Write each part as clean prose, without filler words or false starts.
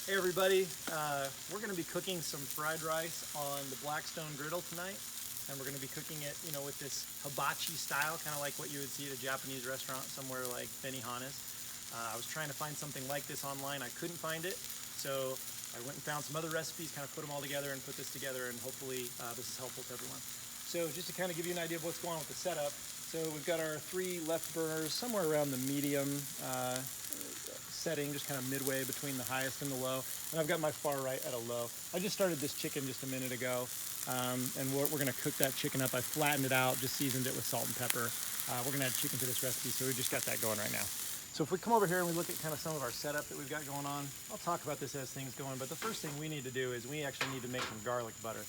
Hey everybody, we're going to be cooking some fried rice on the Blackstone griddle tonight, and we're going to be cooking it, with this hibachi style, kind of like what you would see at a Japanese restaurant somewhere like Benihana's. I was trying to find something like this online. I couldn't find it, so I went and found some other recipes, kind of put them all together and put this together, and hopefully this is helpful to everyone. So just to kind of give you an idea of what's going on with the setup, so we've got our 3 left burners somewhere around the medium setting, just kind of midway between the highest and the low, and I've got my far right at a low. I just started this chicken just a minute ago, and we're going to cook that chicken up. I flattened it out, just seasoned it with salt and pepper. We're going to add chicken to this recipe, so we just got that going right now. So if we come over here and we look at kind of some of our setup that we've got going on, I'll talk about this as things go on, but the first thing we need to do is we actually need to make some garlic butter.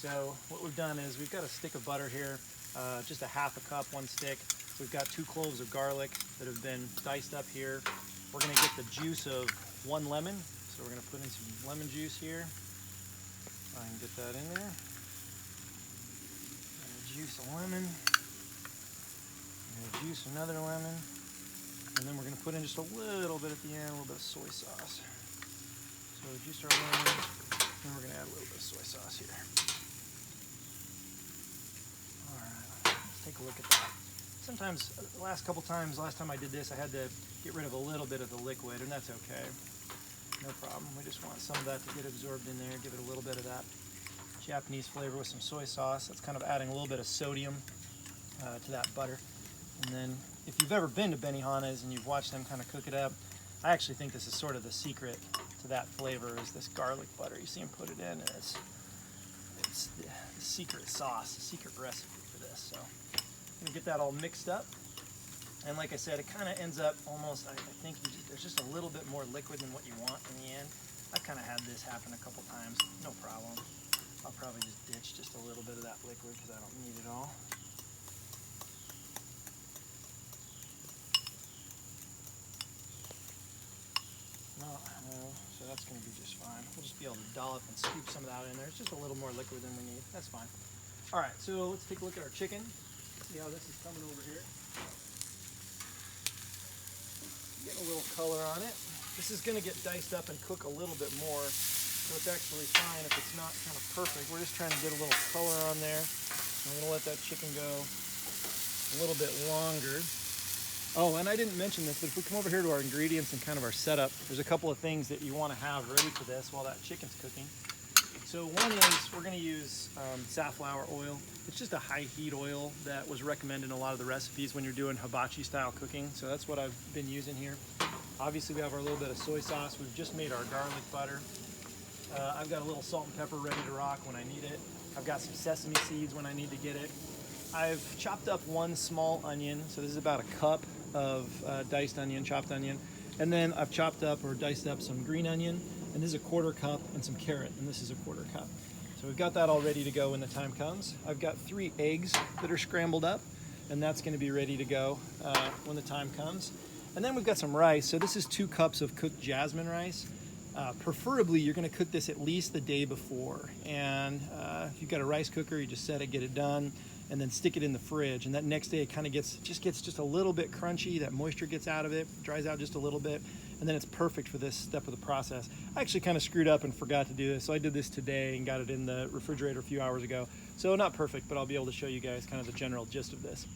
So what we've done is we've got a stick of butter here, just a half a cup, 1 stick. We've got 2 cloves of garlic that have been diced up here. We're going to get the juice of 1 lemon, so we're going to put in some lemon juice here. I can get that in there. Juice a lemon. Juice another lemon. And then we're going to put in just a little bit at the end, a little bit of soy sauce. So we juiced our lemon, and we're going to add a little bit of soy sauce here. All right, let's take a look at that. Sometimes, last time I did this, I had to get rid of a little bit of the liquid, and that's okay. No problem. We just want some of that to get absorbed in there, give it a little bit of that Japanese flavor with some soy sauce. That's kind of adding a little bit of sodium to that butter. And then, if you've ever been to Benihana's and you've watched them kind of cook it up, I actually think this is sort of the secret to that flavor is this garlic butter. You see them put it in, and it's the secret sauce, the secret recipe for this. So I'm going to get that all mixed up. And like I said, it kind of ends up almost, I think there's just a little bit more liquid than what you want in the end. I've kind of had this happen a couple times, no problem. I'll probably just ditch just a little bit of that liquid because I don't need it all. No, so that's going to be just fine. We'll just be able to dollop and scoop some of that in there. It's just a little more liquid than we need. That's fine. All right, so let's take a look at our chicken. See how this is coming over here. Getting a little color on it. This is going to get diced up and cook a little bit more, so it's actually fine if it's not kind of perfect. We're just trying to get a little color on there. I'm going to let that chicken go a little bit longer. Oh, and I didn't mention this, but if we come over here to our ingredients and kind of our setup, there's a couple of things that you want to have ready for this while that chicken's cooking. So one is we're going to use safflower oil. It's just a high heat oil that was recommended in a lot of the recipes when you're doing hibachi style cooking. So that's what I've been using here. Obviously we have our little bit of soy sauce. We've just made our garlic butter. I've got a little salt and pepper ready to rock when I need it. I've got some sesame seeds when I need to get it. I've chopped up 1 small onion. So this is about a cup of diced onion, chopped onion. And then I've chopped up or diced up some green onion. And this is a 1/4 cup, and some carrot, and this is a 1/4 cup. So we've got that all ready to go when the time comes. I've got 3 eggs that are scrambled up, and that's going to be ready to go when the time comes. And then we've got some rice. So this is 2 cups of cooked jasmine rice. Preferably, you're going to cook this at least the day before. And if you've got a rice cooker, you just set it, get it done, and then stick it in the fridge. And that next day, it kind of gets just a little bit crunchy. That moisture gets out of it, dries out just a little bit. And then it's perfect for this step of the process. I actually kind of screwed up and forgot to do this, so I did this today and got it in the refrigerator a few hours ago. So not perfect, but I'll be able to show you guys kind of the general gist of this.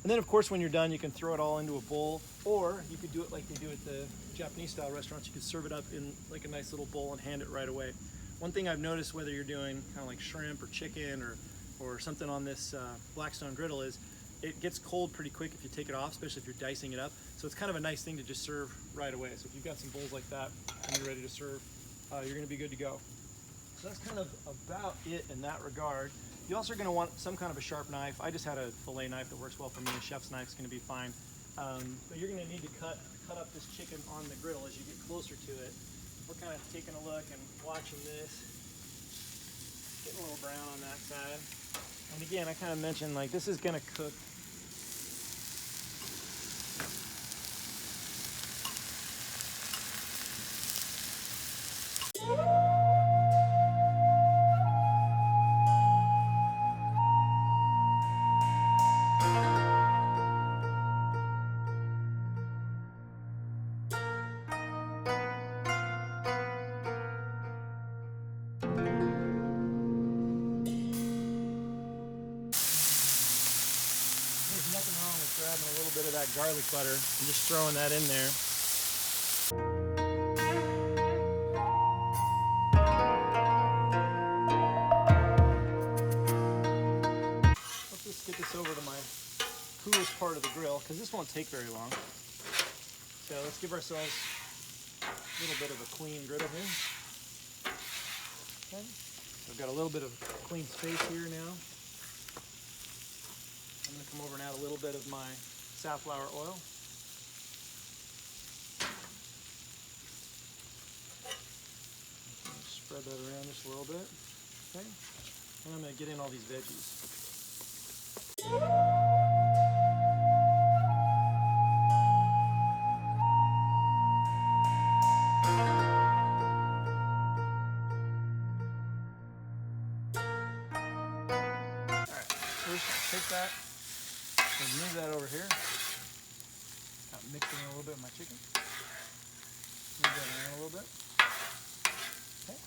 And then of course when you're done, you can throw it all into a bowl, or you could do it like they do at the Japanese style restaurants. You could serve it up in like a nice little bowl and hand it right away. One thing I've noticed, whether you're doing kind of like shrimp or chicken or something on this Blackstone griddle, is it gets cold pretty quick if you take it off, especially if you're dicing it up. So it's kind of a nice thing to just serve right away. So if you've got some bowls like that and you're ready to serve, you're going to be good to go. So that's kind of about it in that regard. You also are going to want some kind of a sharp knife. I just had a fillet knife that works well for me. A chef's knife is going to be fine. But you're going to need to cut up this chicken on the griddle as you get closer to it. We're kind of taking a look and watching this. Getting a little brown on that side. And again, I kind of mentioned, like, this is going to cook that garlic butter. I'm just throwing that in there. Let's just get this over to my coolest part of the grill, because this won't take very long. So let's give ourselves a little bit of a clean griddle here. Okay. So I've got a little bit of clean space here now. I'm going to come over and add a little bit of my safflower oil. Spread that around just a little bit. Okay. And I'm going to get in all these veggies. Take that and move that over here. I'm mixing a little bit of my chicken. Move that around a little bit. Okay.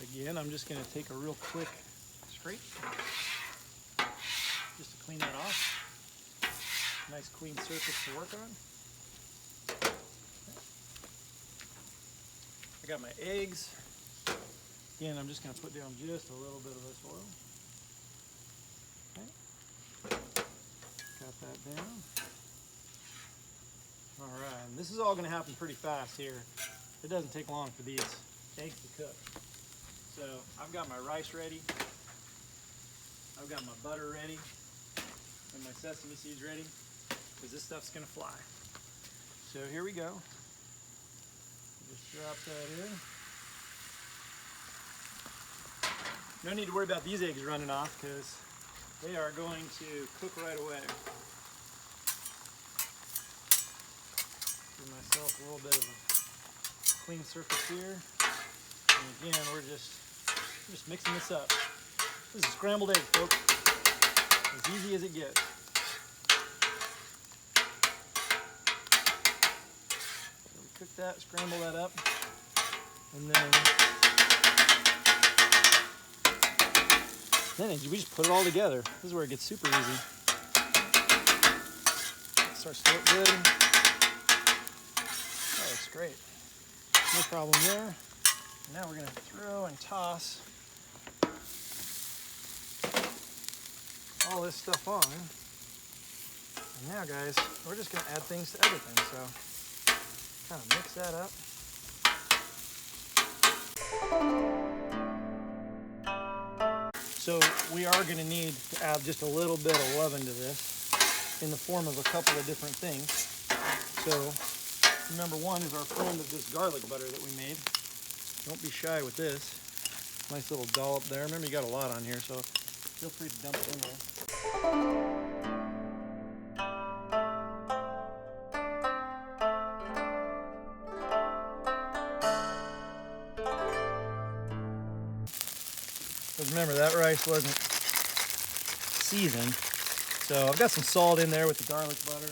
Again, I'm just going to take a real quick scrape just to clean that off. Nice clean surface to work on. Okay. I got my eggs. Again, I'm just going to put down just a little bit of this oil. Okay. Got that down. All right, and this is all going to happen pretty fast here. It doesn't take long for these eggs to cook. So I've got my rice ready. I've got my butter ready. And my sesame seeds ready, because this stuff's going to fly. So here we go. Just drop that in. No need to worry about these eggs running off, because they are going to cook right away. Give myself a little bit of a clean surface here. And again, we're just mixing this up. This is scrambled egg, folks. As easy as it gets. So we cook that, scramble that up, and then we just put it all together. This is where it gets super easy. It starts to look good. Oh, it's great. No problem there. And now we're going to throw and toss all this stuff on. And now, guys, we're just going to add things to everything. So kind of mix that up. So we are going to need to add just a little bit of leaven to this in the form of a couple of different things. So number one is our friend of this garlic butter that we made. Don't be shy with this. Nice little dollop there. Remember, you got a lot on here, so feel free to dump it in there. Because remember, that rice wasn't seasoned. So I've got some salt in there with the garlic butter. I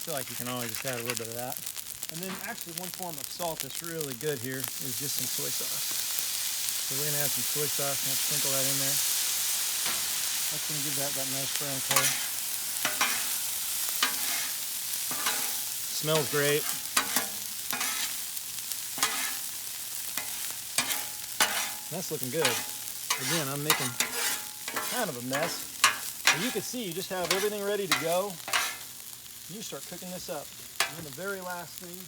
feel like you can always just add a little bit of that. And then actually one form of salt that's really good here is just some soy sauce. So we're going to add some soy sauce and sprinkle that in there. That's going to give that nice brown color. Smells great. That's looking good. Again, I'm making kind of a mess. But you can see, you just have everything ready to go. You start cooking this up. And then the very last thing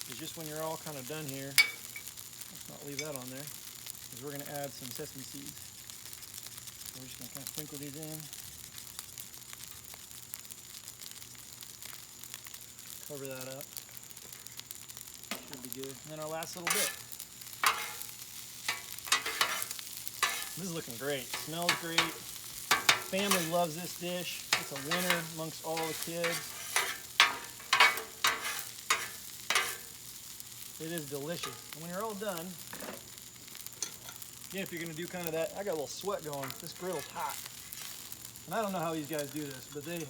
is just when you're all kind of done here, let's not leave that on there, is we're going to add some sesame seeds. So we're just going to kind of sprinkle these in. Cover that up. Should be good. And then our last little bit. This is looking great. Smells great. Family loves this dish. It's a winner amongst all the kids. It is delicious. And when you're all done, again, if you're gonna do kind of that, I got a little sweat going. This griddle's hot. And I don't know how these guys do this, but they're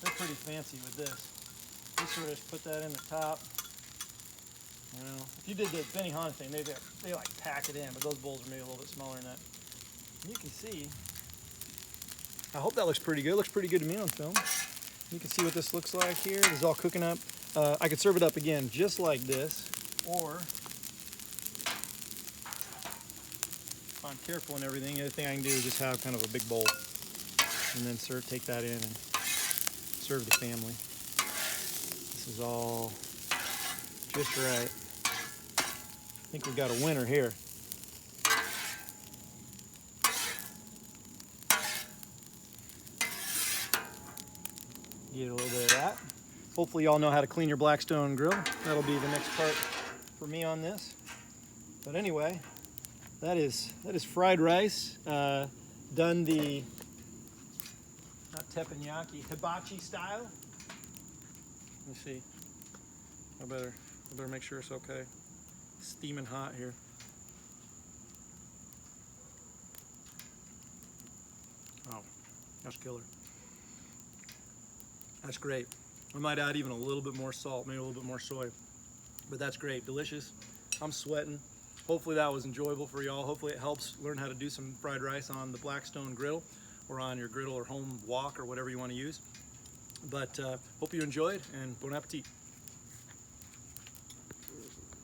pretty fancy with this. You sort of put that in the top. You know, if you did the Benihana thing, they like pack it in, but those bowls are maybe a little bit smaller than that. And you can see I hope that looks pretty good. It looks pretty good to me on film. You can see what this looks like here. This is all cooking up. I could serve it up again just like this, or if I'm careful and everything, the other thing I can do is just have kind of a big bowl and then take that in and serve the family. This is all just right. I think we've got a winner here. Get a little bit of that. Hopefully y'all know how to clean your Blackstone grill. That'll be the next part for me on this. But anyway, that is fried rice, done the, not teppanyaki, hibachi style. Let me see. I better make sure it's okay. Steaming hot here. Oh, that's killer. That's great. I might add even a little bit more salt, maybe a little bit more soy. But that's great, delicious. I'm sweating. Hopefully that was enjoyable for y'all. Hopefully it helps learn how to do some fried rice on the Blackstone griddle or on your griddle or home wok or whatever you want to use. But hope you enjoyed, and bon appetit.